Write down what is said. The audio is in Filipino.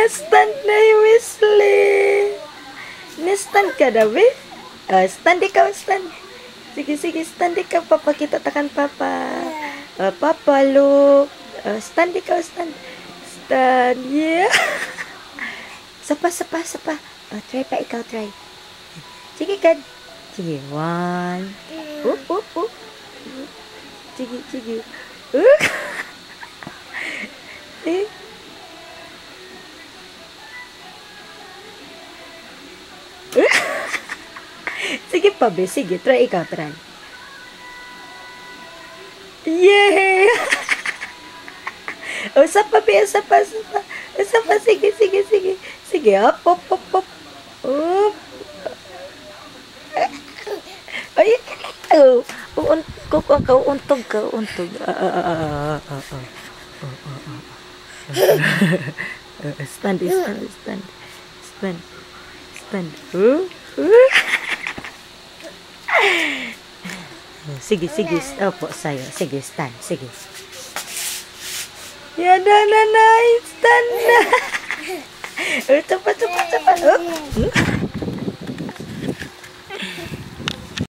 Na-stand na yung Wesley. Na-stand ka na, be? Stand ikaw, stand. Sige, sige, stand ikaw. Papakita takan papa. Papa, look. Stand ikaw, stand. Stand, yeah. Sapa. Try pa ikaw, try. Sige, kad. Sige, one. Up. Sige. Sige pa, be. Sige, try ikaw, try. Yay! Sapa, be. Sapa. Sige. Sige, up. Ay, untog ka. Stand. Sige, opo sa'yo. Sige, stand, sige. Yan na, stand na. Cepat.